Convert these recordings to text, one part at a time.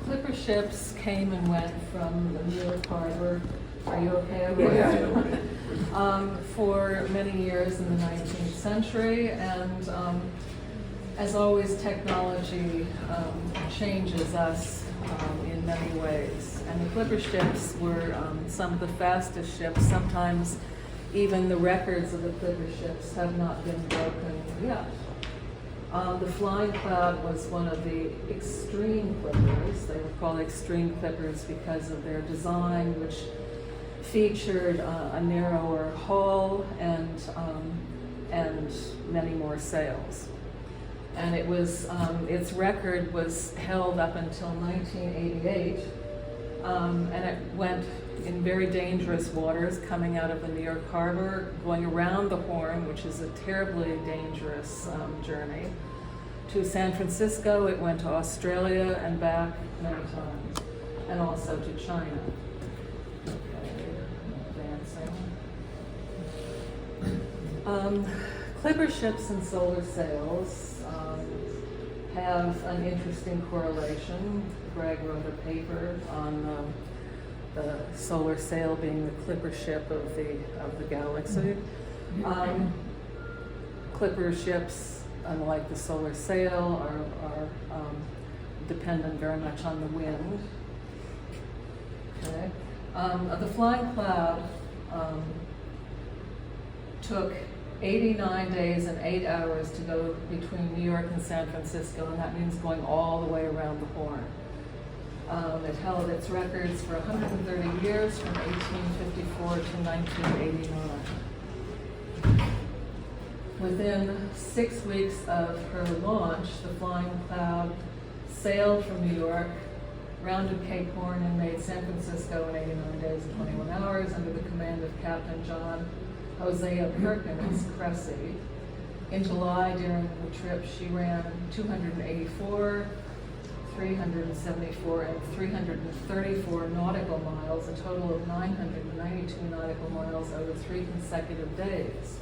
Clipper ships came and went from the New York Harbor. Are you okay over Yeah. there? For many years in the 19th century, and as always, technology changes us in many ways. And the Clipper ships were some of the fastest ships. Sometimes even the records of the Clipper ships have not been broken yet. The Flying Cloud was one of the extreme clippers. They were called extreme clippers because of their design, which featured a narrower hull and many more sails. And it was its record was held up until 1988, and it went in very dangerous waters, coming out of the New York Harbor, going around the Horn, which is a terribly dangerous journey, to San Francisco. It went to Australia and back many times, and also to China. Advancing. Clipper ships and solar sails have an interesting correlation. Greg wrote a paper on the solar sail being the clipper ship of the galaxy. Clipper ships, unlike the solar sail, are dependent very much on the wind. Okay. The Flying Cloud took 89 days and 8 hours to go between New York and San Francisco, and that means going all the way around the Horn. It held its records for 130 years, from 1854 to 1989. Within 6 weeks of her launch, the Flying Cloud sailed from New York, rounded Cape Horn, and made San Francisco in 89 days and 21 hours under the command of Captain Hosea Perkins Cressy. In July, during the trip, she ran 284, 374, and 334 nautical miles, a total of 992 nautical miles over 3 consecutive days.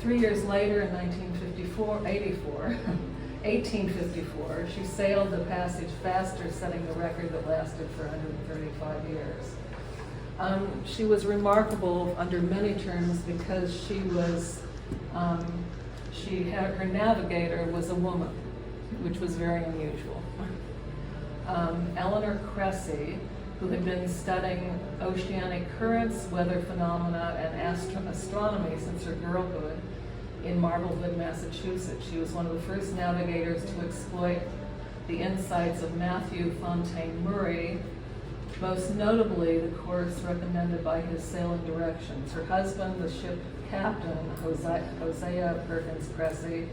3 years later, in 1854, she sailed the passage faster, setting the record that lasted for 135 years. She was remarkable under many terms because her navigator was a woman, which was very unusual. Eleanor Cressy, who had been studying oceanic currents, weather phenomena, and astronomy since her girlhood in Marblehead, Massachusetts. She was one of the first navigators to exploit the insights of Matthew Fontaine Murray, most notably the course recommended by his sailing directions. Her husband, the ship captain, Hosea Perkins Cressy,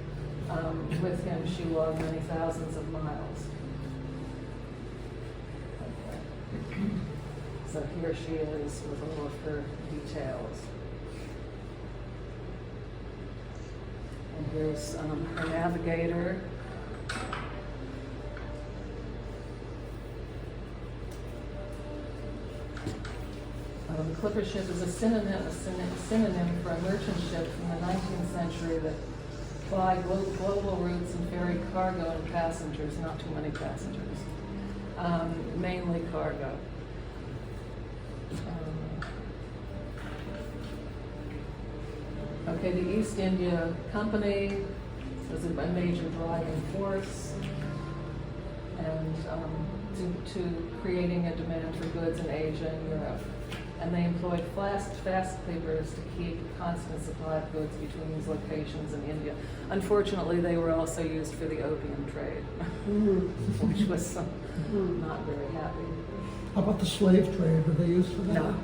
with him she logged many thousands of miles. Okay. So here she is with all of her details. And here's her navigator. The clipper ship is a synonym for a merchant ship from the 19th century that plied global routes and ferried cargo and passengers, not too many passengers, mainly cargo. Okay, the East India Company was a major driving force, and to creating a demand for goods in Asia and Europe. And they employed fast clippers to keep a constant supply of goods between these locations in India. Unfortunately, they were also used for the opium trade, which was not very happy. How about the slave trade? Were they used for that? No.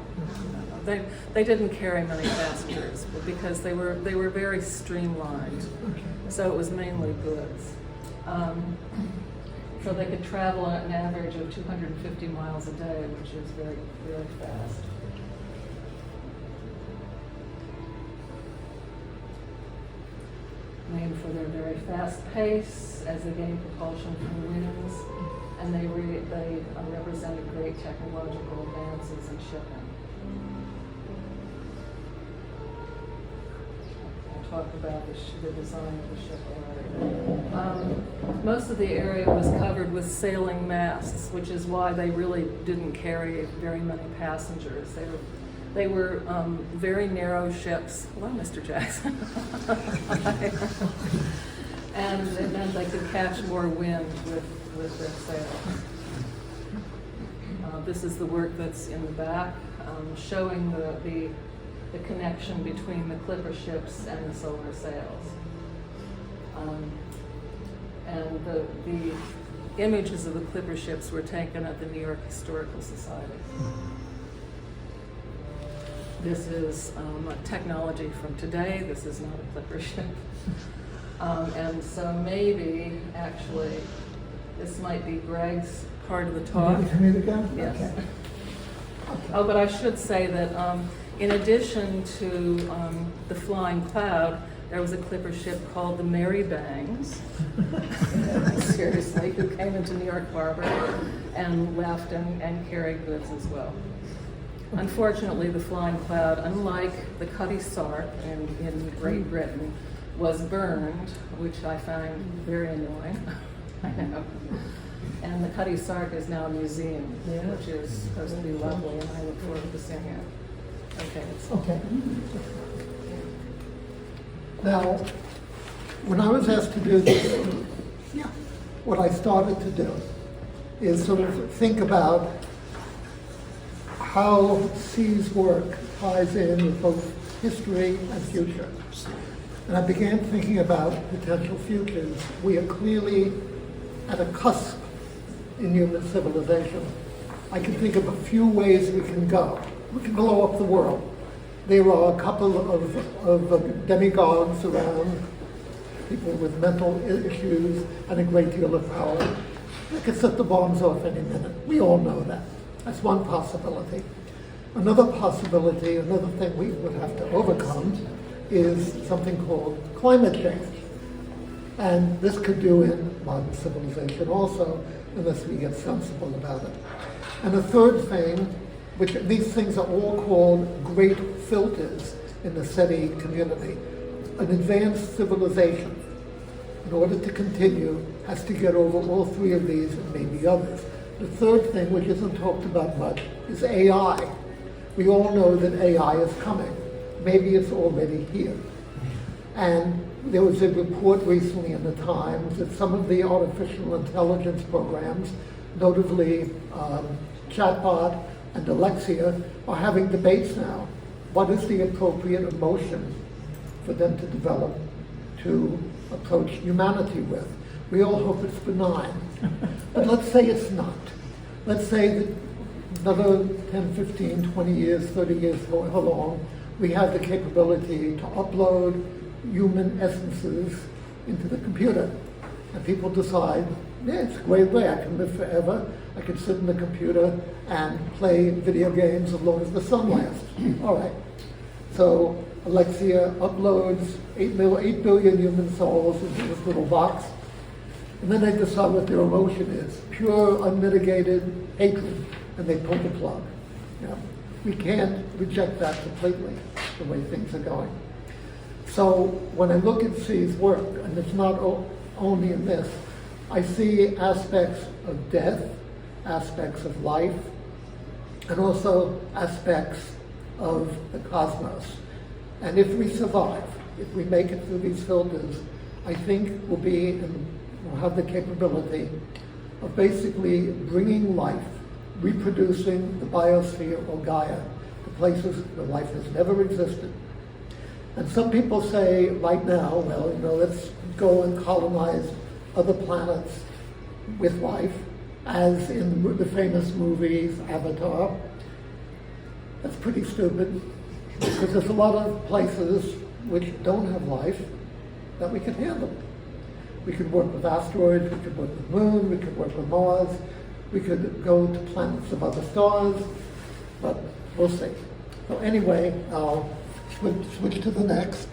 They didn't carry many passengers because they were very streamlined. Okay. So it was mainly goods. So they could travel at an average of 250 miles a day, which is very, very fast. Named for their very fast pace as they gained propulsion from the winds, and they represented great technological advances in shipping. talk about the design of the ship later. Most of the area was covered with sailing masts, which is why they really didn't carry very many passengers. They were very narrow ships. Hello, Mr. Jackson. And it meant they could catch more wind with their sails. This is the work that's in the back, showing the connection between the clipper ships and the solar sails. And the images of the clipper ships were taken at the New York Historical Society. This is technology from today. This is not a clipper ship. And so maybe, actually, this might be Greg's part of the talk. Can you go? Yes. Okay. Oh, but I should say that in addition to the Flying Cloud, there was a clipper ship called the Mary Bangs, seriously, who came into New York Harbor and left and carried goods as well. Unfortunately, the Flying Cloud, unlike the Cutty Sark in Great Britain, was burned, which I find very annoying. I know. And the Cutty Sark is now a museum, which is supposed to be lovely, and I look forward to seeing it. Okay. Okay. Now, when I was asked to do this, what I started to do is sort of think about how C's work ties in with both history and future. And I began thinking about potential futures. We are clearly at a cusp in human civilization. I can think of a few ways we can go. We can blow up the world. There are a couple of demigods around, people with mental issues and a great deal of power. They could set the bombs off any minute. We all know that. That's one possibility. Another possibility, another thing we would have to overcome, is something called climate change. And this could do in modern civilization also, unless we get sensible about it. And the third thing, which these things are all called great filters in the SETI community. An advanced civilization, in order to continue, has to get over all three of these and maybe others. The third thing, which isn't talked about much, is AI. We all know that AI is coming. Maybe it's already here. And there was a report recently in the Times that some of the artificial intelligence programs, notably chatbot and Alexia, are having debates now. What is the appropriate emotion for them to develop to approach humanity with? We all hope it's benign. But let's say it's not. Let's say that another 10, 15, 20 years, 30 years, however long, we have the capability to upload human essences into the computer. And people decide, yeah, it's a great way. I can live forever. I can sit in the computer and play video games as long as the sun lasts. All right. So Alexia uploads 8 billion human souls into this little box. And then they decide what their emotion is. Pure, unmitigated hatred. And they pull the plug. You know, we can't reject that completely, the way things are going. So when I look at C's work, and it's not only in this, I see aspects of death, aspects of life, and also aspects of the cosmos. And if we survive, if we make it through these filters, I think we'll have the capability of basically bringing life, reproducing the biosphere or Gaia to places where life has never existed. And some people say right now, well, let's go and colonize other planets with life, as in the famous movies Avatar. That's pretty stupid, because there's a lot of places which don't have life that we can handle. We could work with asteroids, we could work with the moon, we could work with Mars, we could go to planets of other stars, but we'll see. So anyway, I'll switch to the next.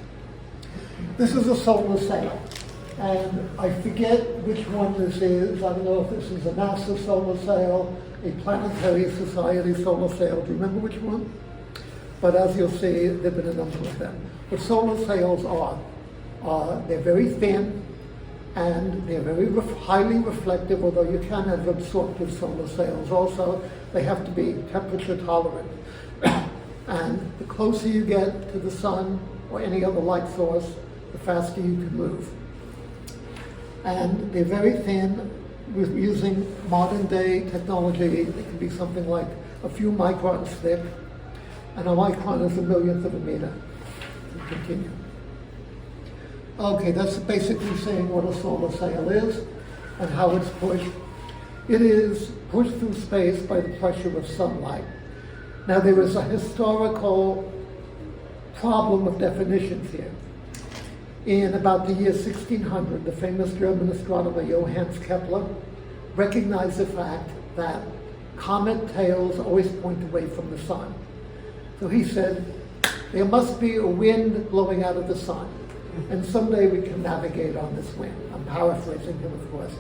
This is a solar sail, and I forget which one this is. I don't know if this is a NASA solar sail, a Planetary Society solar sail. Do you remember which one? but as you'll see, there have been a number of them. What solar sails are, they're very thin, and they're very highly reflective, although you can have absorptive solar sails also. They have to be temperature tolerant. And the closer you get to the sun or any other light source, the faster you can move. And they're very thin. With using modern day technology, it can be something like a few microns thick, and a micron is a millionth of a meter. To continue. Okay, that's basically saying what a solar sail is and how it's pushed. It is pushed through space by the pressure of sunlight. Now, there is a historical problem of definitions here. In about the year 1600, the famous German astronomer Johannes Kepler recognized the fact that comet tails always point away from the sun. So he said, there must be a wind blowing out of the sun, and someday we can navigate on this wind. I'm paraphrasing him, of course.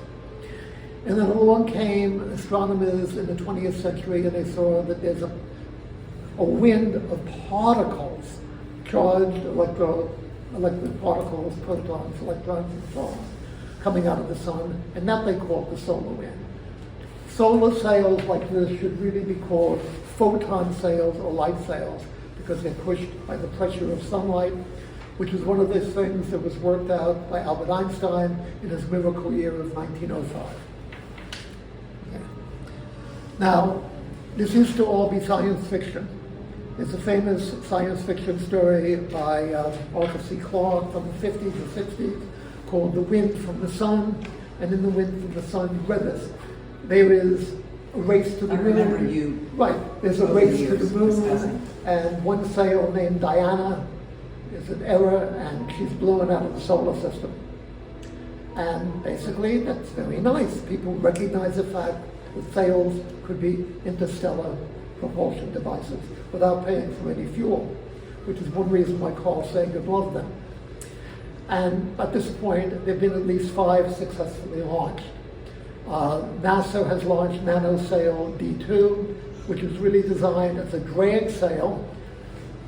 And then along came astronomers in the 20th century, and they saw that there's a wind of particles, charged electric particles, protons, electrons, and so on, coming out of the sun, and that they call the solar wind. Solar sails like this should really be called photon sails or light sails, because they're pushed by the pressure of sunlight, which is one of those things that was worked out by Albert Einstein in his miracle year of 1905. Okay. Now, this used to all be science fiction. There's a famous science fiction story by Arthur C. Clarke from the 50s or 60s called The Wind from the Sun, and in The Wind from the Sun, you read this. There is a race to the moon. I remember you. Right, there's a race to the moon, and one sail named Diana is an error, and she's blown out of the solar system. And basically, that's very nice. People recognize the fact that sails could be interstellar propulsion devices without paying for any fuel, which is one reason why Carl Sagan loved them. And at this point, there have been at least 5 successfully launched. NASA has launched NanoSail D2, which is really designed as a drag sail.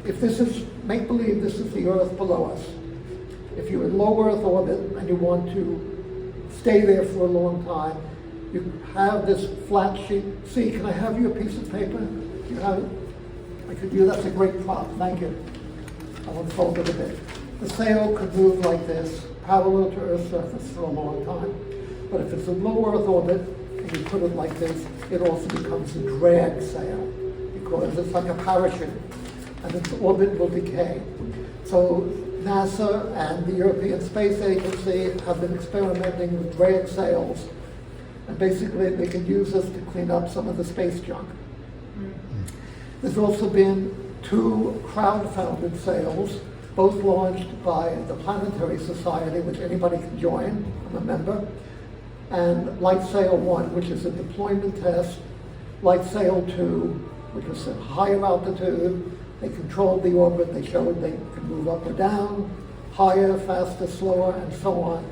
If this is, make believe this is the Earth below us. If you're in low Earth orbit and you want to stay there for a long time, you have this flat sheet. See, can I have you a piece of paper? You have it? I could use, that's a great prop, thank you. I'll unfold it a bit. The sail could move like this, parallel to Earth's surface for a long time. But if it's a low Earth orbit, and you put it like this, it also becomes a drag sail, because it's like a parachute, and its orbit will decay. So NASA and the European Space Agency have been experimenting with drag sails, and basically they can use this to clean up some of the space junk. There's also been 2 crowd-funded sails, both launched by the Planetary Society, which anybody can join, I'm a member, and Lightsail 1, which is a deployment test, Lightsail 2, which is at higher altitude. They controlled the orbit, they showed they could move up or down, higher, faster, slower, and so on.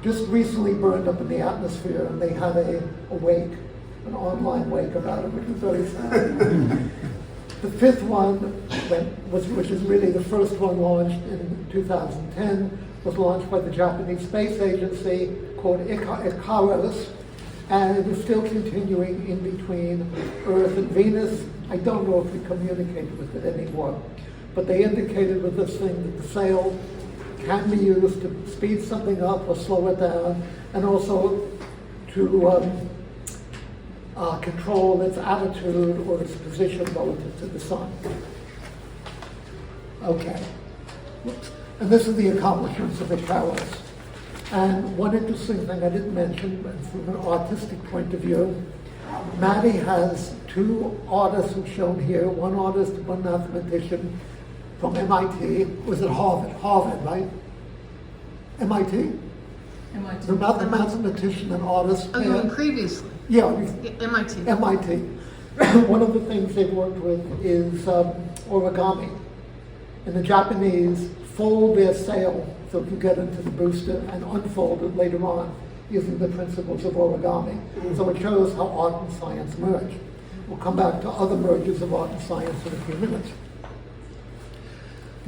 Just recently burned up in the atmosphere, and they had a wake, an online wake about it, which was very sad. The 5th one, which is really the first one launched in 2010, was launched by the Japanese Space Agency, called IKAROS, and it is still continuing in between Earth and Venus. I don't know if we communicate with it anymore, but they indicated with this thing that the sail can be used to speed something up or slow it down, and also to control its attitude or its position relative to the sun. Okay. And this is the accomplishments of IKAROS. And one interesting thing I didn't mention, but from an artistic point of view, Maddie has 2 artists who've shown here, one artist, one mathematician from MIT. Was it Harvard? Harvard, right? MIT? MIT. The mathematician and artist. Oh, you mean previously? Yeah, MIT. MIT. One of the things they've worked with is origami. And the Japanese fold their sail so it can get into the booster and unfold it later on using the principles of origami. So it shows how art and science merge. We'll come back to other mergers of art and science in a few minutes.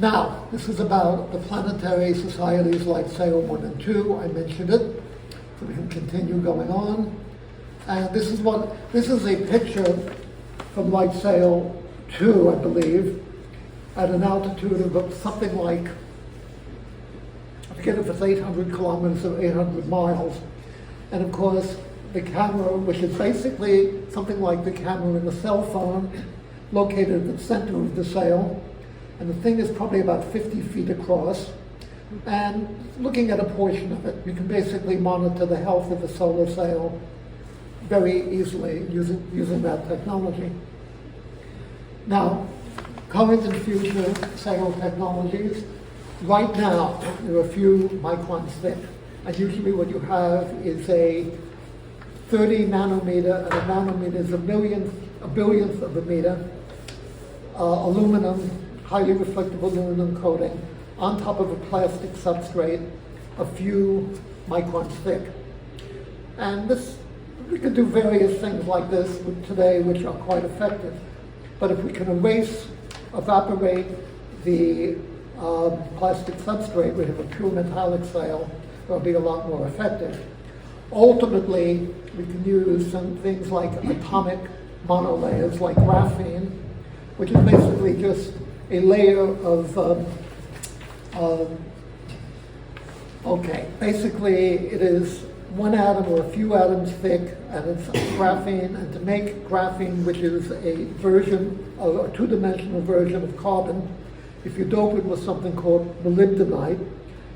Now, this is about the Planetary Society's Lightsail 1 and 2. I mentioned it, so we can continue going on. And this is a picture from Lightsail 2, I believe, at an altitude of something like, I forget if it's 800 kilometers or 800 miles. And of course, the camera, which is basically something like the camera in a cell phone, located at the center of the sail. And the thing is probably about 50 feet across. And looking at a portion of it, you can basically monitor the health of the solar sail very easily using that technology. Now, current and future sail technologies, right now, there are a few microns thick. And usually what you have is a 30 nanometer, and a nanometer is a billionth of a meter, aluminum, highly reflective aluminum coating on top of a plastic substrate, a few microns thick. And we can do various things like this today, which are quite effective. But if we can evaporate the plastic substrate, we have a pure metallic sail, it'll be a lot more effective. Ultimately, we can use some things like atomic monolayers, like graphene, which is basically just a layer of, basically it is one atom or a few atoms thick, and it's graphene. And to make graphene, which is a two-dimensional version of carbon, if you dope it with something called molybdenite,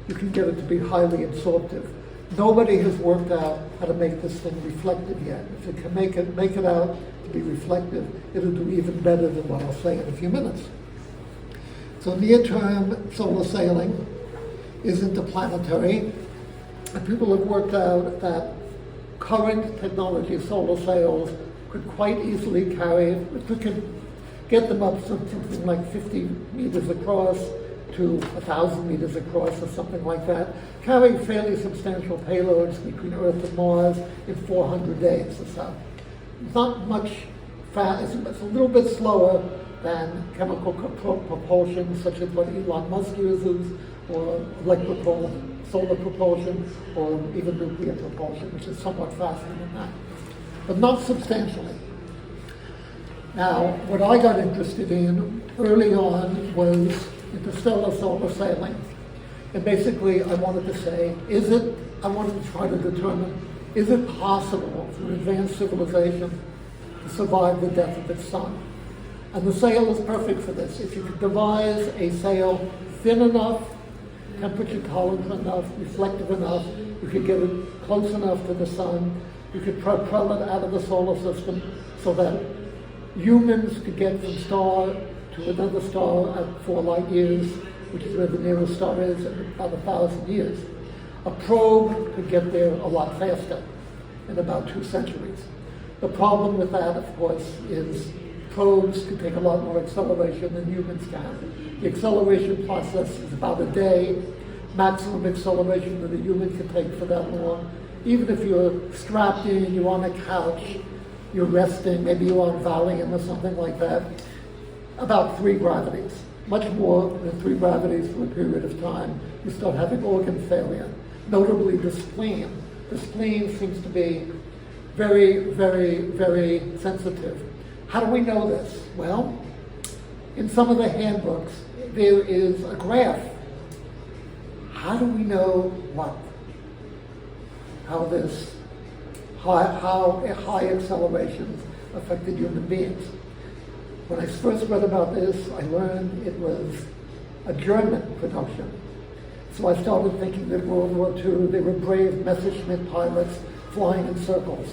you can get it to be highly absorptive. Nobody has worked out how to make this thing reflective yet. If you can make it out to be reflective, it'll do even better than what I'll say in a few minutes. So near-term solar sailing is interplanetary, and people have worked out that current technology solar sails could quite easily carry, if we could get them up something like 50 meters across to 1,000 meters across or something like that, carrying fairly substantial payloads between Earth and Mars in 400 days or so. It's not much fast, it's a little bit slower than chemical propulsion, such as what Elon Musk uses, or electrical solar propulsion, or even nuclear propulsion, which is somewhat faster than that, but not substantially. Now, what I got interested in early on was interstellar solar sailing. And basically, I wanted to say, I wanted to try to determine, is it possible for an advanced civilization to survive the death of its sun? And the sail is perfect for this. If you could devise a sail thin enough, temperature tolerant enough, reflective enough, you could get it close enough to the sun, you could propel it out of the solar system so that humans could get from star to another star at 4 light years, which is where the nearest star is, in about 1,000 years. A probe could get there a lot faster, in about 2 centuries. The problem with that, of course, is probes can take a lot more acceleration than humans can. The acceleration process is about a day. Maximum acceleration that a human can take for that long. Even if you're strapped in, you're on a couch, you're resting, maybe you're on Valium or something like that, about 3 gravities. Much more than 3 gravities for a period of time, you start having organ failure. Notably the spleen. The spleen seems to be very, very, very sensitive. How do we know this? Well, in some of the handbooks, there is a graph. How do we know what? How high accelerations affected human beings? When I first read about this, I learned it was a German production. So I started thinking that World War II, they were brave Messerschmitt pilots flying in circles.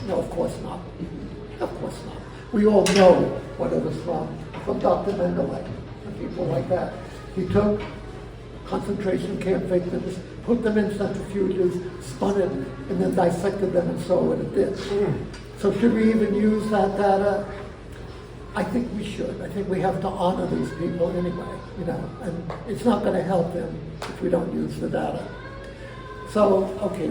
No, of course not. Of course not. We all know what it was from Dr. Mengele and people like that. He took concentration camp victims, put them in centrifuges, spun it, and then dissected them and saw what it did. So should we even use that data? I think we should. I think we have to honor these people anyway, and it's not going to help them if we don't use the data. So, okay,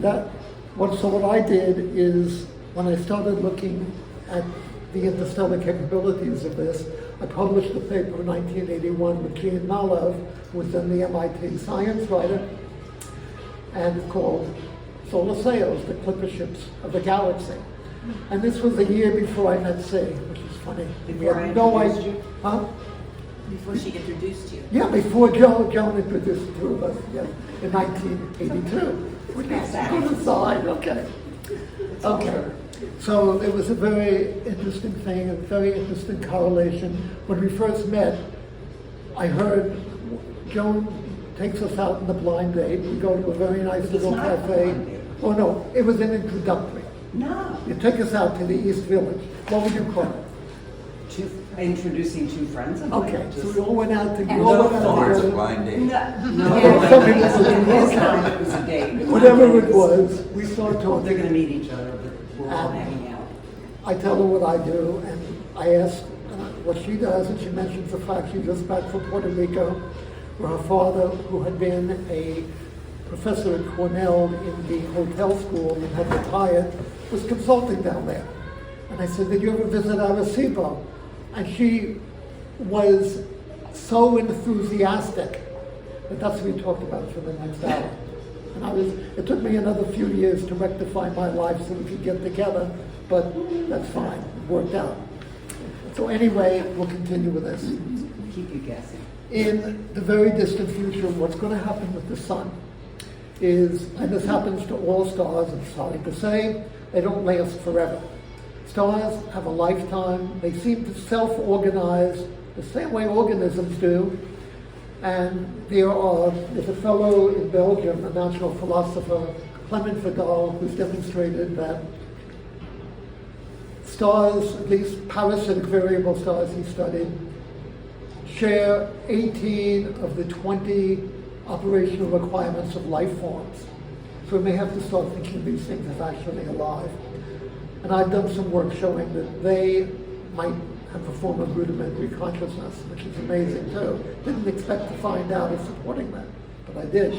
what I did is, when I started looking at the interstellar capabilities of this, I published a paper in 1981 with Johannes Matloff, who was then the MIT science writer, and it's called Solar Sails, the clipper ships of the galaxy. And this was a year before I met C, which is funny. Before I no introduced idea. you? Huh? Before she introduced you. Yeah, before Joan introduced the two of us, yeah, in 1982. Which is a good aside, okay. Okay. So it was a very interesting thing, a very interesting correlation. When we first met, I heard Joan takes us out on the blind date. We go to a very nice It was little not a cafe. blind date. Oh no, it was an introductory. No. You take us out to the East Village. What would you call it? Introducing two friends of mine. Okay, so we all went out to And all no went out thoughts together. a blind date. No. Yeah, some people say, In his okay. time, it was a date. Whatever it was, we started They're talking. gonna meet each other, but we're all hanging out. I tell her what I do, and I ask what she does, and she mentions the fact she's just back from Puerto Rico, where her father, who had been a professor at Cornell in the hotel school and had retired, was consulting down there. And I said, did you ever visit Arecibo? And she was so enthusiastic that that's what we talked about for the next hour. And it took me another few years to rectify my life so we could get together, but that's fine, it worked out. So anyway, we'll continue with this. Keep you guessing. In the very distant future, what's going to happen with the sun is, and this happens to all stars, I'm sorry to say, they don't last forever. Stars have a lifetime. They seem to self-organize the same way organisms do. And there's a fellow in Belgium, a natural philosopher, Clement Vidal, who's demonstrated that stars, at least parasitic variable stars he studied, share 18 of the 20 operational requirements of life forms. So we may have to start thinking of these things as actually alive. And I've done some work showing that they might have a form of rudimentary consciousness, which is amazing too. Didn't expect to find out it's supporting that, but I did.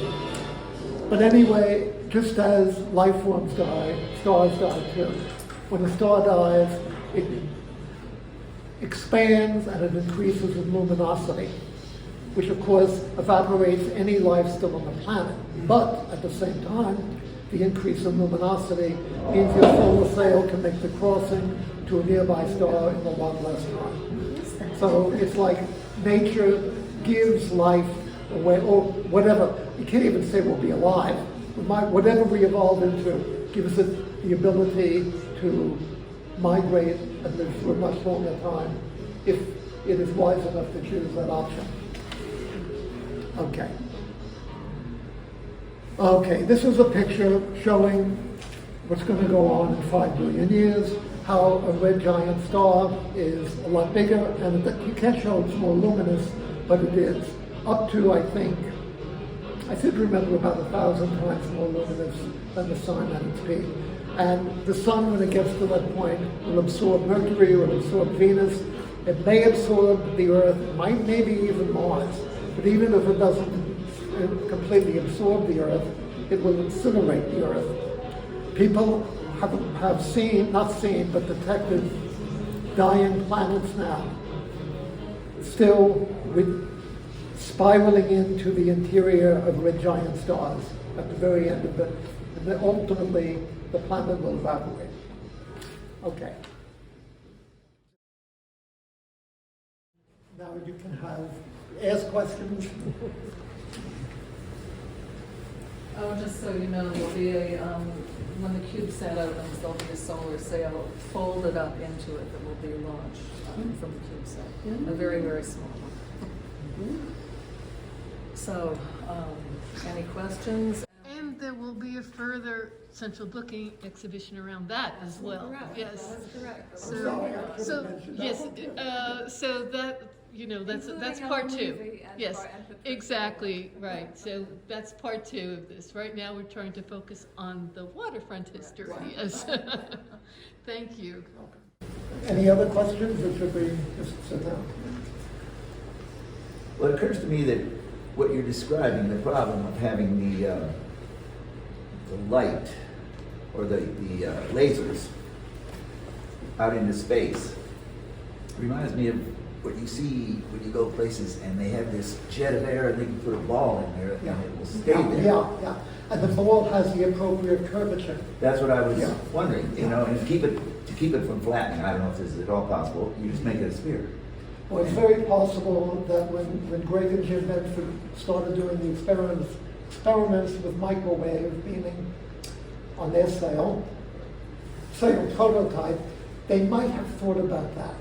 But anyway, just as life forms die, stars die too. When a star dies, it expands and it increases in luminosity, which of course evaporates any life still on the planet. But at the same time, the increase in luminosity means your solar sail can make the crossing to a nearby star in a lot less time. So it's like nature gives life away, or whatever. You can't even say we'll be alive. Whatever we evolve into gives it the ability to migrate and live for a much longer time if it is wise enough to choose that option. Okay. Okay, this is a picture showing what's going to go on in 5 billion years, how a red giant star is a lot bigger, and you can't show it's more luminous, but it is. Up to, I think, I should remember about 1,000 times more luminous than the sun at its peak. And the sun, when it gets to that point, will absorb Mercury, will absorb Venus. It may absorb the Earth, might maybe even Mars. But even if it doesn't completely absorb the Earth, it will incinerate the Earth. People have seen, not seen, but detected dying planets now, still spiraling into the interior of red giant stars at the very end of it. And then ultimately, the planet will evaporate. Okay. Now you can ask questions. Oh, just so you know, there'll be when the CubeSat opens, there'll be a solar sail folded up into it that will be launched from the CubeSat. A very, very small one. So, any questions? And there will be a further central booking exhibition around that as well. Correct. Yes. That's correct. So that, that's part two. Yes, exactly, right. So that's part two of this. Right now we're trying to focus on the waterfront history. Yes. Thank you. Any other questions, or should we just sit down? Well, it occurs to me that what you're describing, the problem of having the light or the lasers out into space, reminds me of what you see when you go places and they have this jet of air and they can put a ball in there and it will stay there. Yeah. And the ball has the appropriate curvature. That's what I was Yeah. wondering, you know, and to keep it from flattening, I don't know if this is at all possible, you just make it a sphere. Well, it's very possible that when Greg and Jim Medford started doing the experiments with microwave beaming on their sail prototype, they might have thought about that.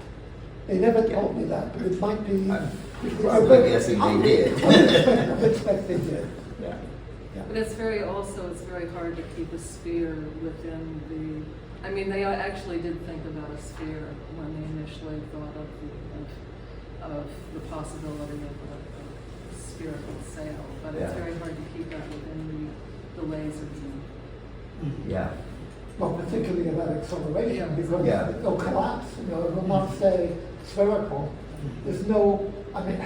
They never told me that, but it might be. I'm guessing they did. I expect they did. Yeah. But it's very hard to keep a sphere within the, I mean, they actually did think about a sphere when they initially thought of the possibility of a spherical sail, but it's very hard to keep that within the laser beam. Yeah. Well, particularly about acceleration, Yeah. because Yeah. it'll collapse, you know, it will not stay spherical. There's no, I mean,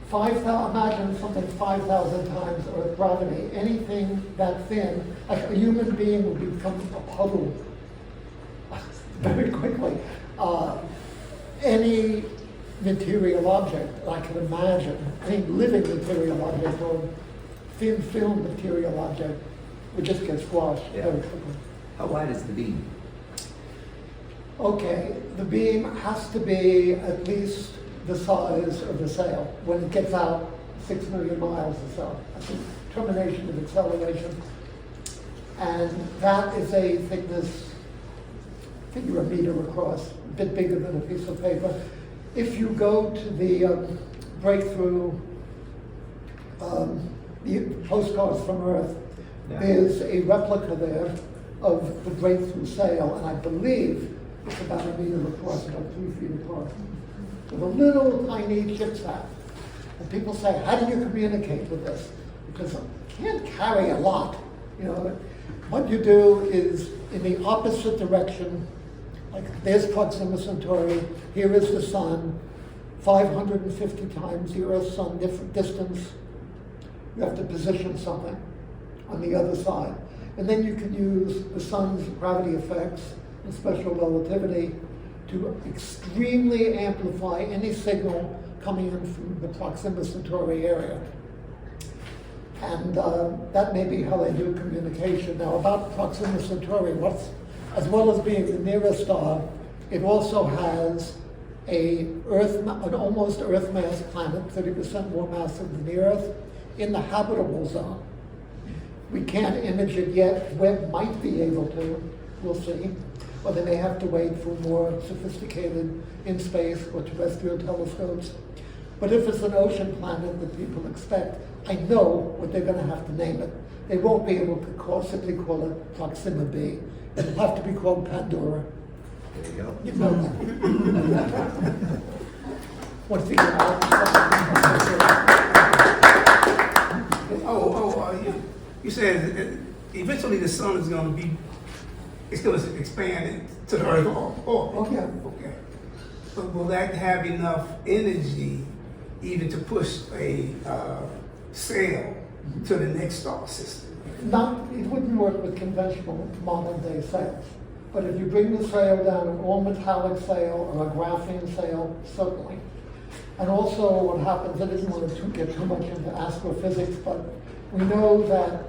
5,000, imagine something 5,000 times Earth gravity, anything that thin, like a human being will become a puddle very quickly. Any material object I can imagine, any living material object or thin film material object would just get squashed very quickly. How wide is the beam? Okay, the beam has to be at least the size of the sail when it gets out 6 million miles or so. That's the termination of acceleration. And that is a thickness, figure a meter across, a bit bigger than a piece of paper. If you go to the breakthrough, the postcards from Earth, there's a replica there of the breakthrough sail, and I believe it's about a meter across, about 3 feet across, with a little tiny chipset. And people say, how do you communicate with this? Because you can't carry a lot. You know, what you do is in the opposite direction, like there's Proxima Centauri, here is the sun, 550 times the Earth-Sun distance. You have to position something on the other side. And then you can use the sun's gravity effects and special relativity to extremely amplify any signal coming in from the Proxima Centauri area. And that may be how they do communication. Now about Proxima Centauri, as well as being the nearest star, it also has an almost Earth mass planet, 30% more massive than the Earth, in the habitable zone. We can't image it yet. Webb might be able to, we'll see. Or they may have to wait for more sophisticated in-space or terrestrial telescopes. But if it's an ocean planet that people expect, I know what they're going to have to name it. They won't be able to simply call it Proxima B. It'll have to be called Pandora. There you go. You know that. What's the you said eventually the sun is going to be, it's going to expand to the Earth orbit. Okay. Okay. But will that have enough energy even to push a sail to the next star system? It wouldn't work with conventional modern day sails. But if you bring the sail down, an all metallic sail or a graphene sail, certainly. And also what happens, I didn't want to get too much into astrophysics, but we know that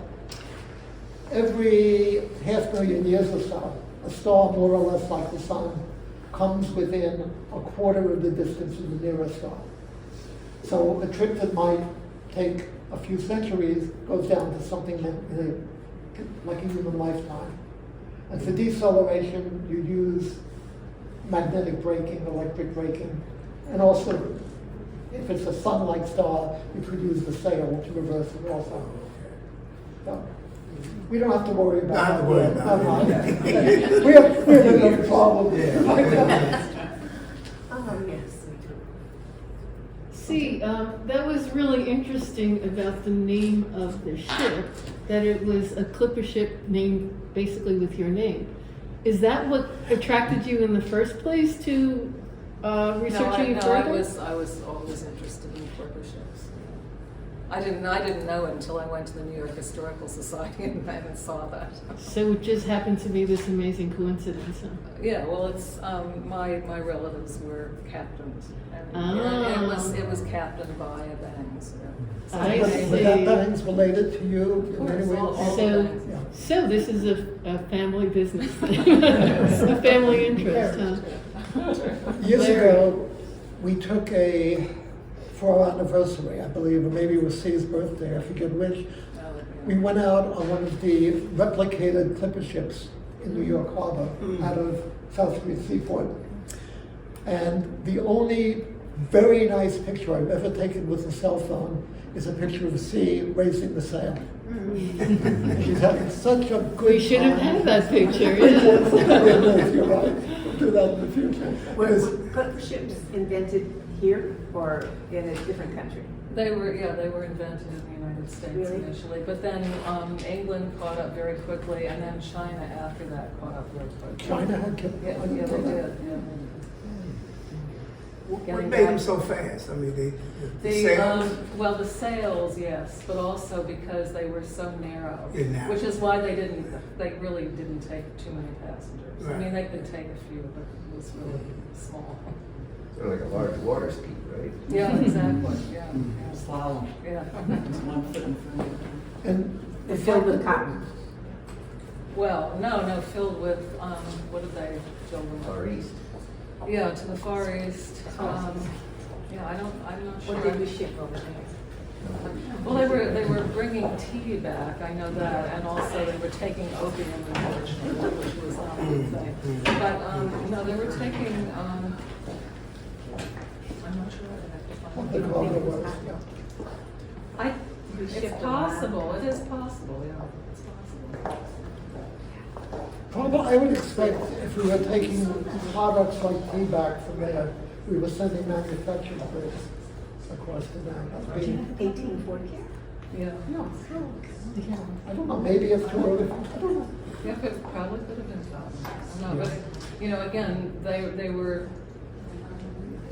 every 500,000 years or so, a star more or less like the sun comes within a quarter of the distance of the nearest star. So a trip that might take a few centuries goes down to something like a human lifetime. And for deceleration, you use magnetic braking, electric braking, and also, if it's a sun-like star, you could use the sail to reverse it also. So, we don't have to worry about Not have to worry about it. We have enough problems. Yes. See, that was really interesting about the name of the ship, that it was a clipper ship named basically with your name. Is that what attracted you in the first place to researching it further? I was always interested in clipper ships. I didn't know it until I went to the New York Historical Society and saw that. So it just happened to be this amazing coincidence, huh? Yeah, well, it's my relatives were captains, and it was captained by a Bangs. Yeah. So I But see. that Bangs related to you Of in any course, way? all So, Bangs. Yeah. so this is a family business, a family interest, huh? Years Larry. ago, we took for our anniversary, I believe, or maybe it was C's birthday, I forget which, we went out on one of the replicated clipper ships in New York Harbor out of South Street Seaport. And the only very nice picture I've ever taken with a cell phone is a picture of C raising the sail. She's having such a good We should have time. had that picture, yes. You're right. We'll do that in the future. Were Because clipper ships invented here or in a different country? They were invented in the United States Really? initially, but then England caught up very quickly, and then China after that caught up very quickly. China had kept. Yeah, they did. Yeah. What made them so fast? I mean, the The sails? well, the sails, yes, but also because they were so narrow, Yeah, narrow. which is why they really didn't take too many passengers. I mean, they could take a few, but it was really small. Sort of like a large water ski, right? Yeah, exactly. Yeah, Slalom. yeah. One foot in front of the other. And It's filled with cotton. Well, no, filled with what did they fill them Far with? East. Yeah, to the Far East. Yeah, I'm not sure. What did we ship over there? Well, they were bringing tea back, I know that, and also they were taking opium, unfortunately, which was not a good thing. But, no, they were taking, I'm not sure what I have to find. what they call it was, yeah. We It's shipped a lot. possible, it is possible, yeah, it's possible. Probably, I would expect if we were taking products like tea back from there, we were sending manufactured goods across the land. 1840. Yeah. I don't know, maybe it's too early. I don't know. Yeah, it probably could have been done. I don't know, but, you know, again, they were,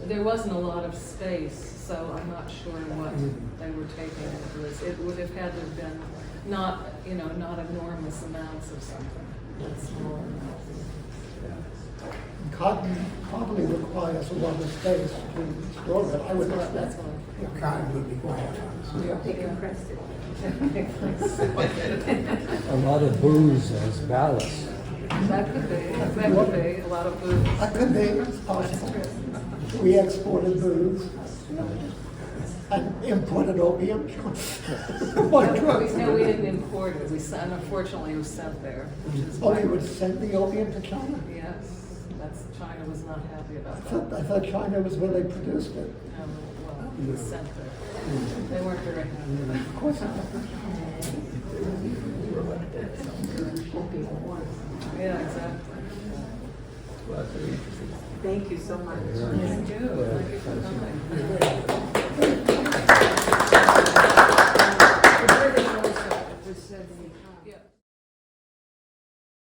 there wasn't a lot of space, so I'm not sure what they were taking. It would have had to have been not enormous amounts of something, but smaller amounts. Cotton probably requires a lot of space to store it, I would That's expect. why. Cotton would be quiet. Yeah. They compressed it. A lot of booze as ballast. That could be a lot of booze. That could be, it's possible. We exported booze and imported opium. My God. No, we didn't import it. Unfortunately, it was sent there, which is Oh, why. they would send the opium to China? Yes, China was not happy about I that. thought China was where they produced it. Well, it was sent there. They weren't very happy. Of course not. Yeah, exactly. Well, that's very interesting. Thank you so much. Thank you.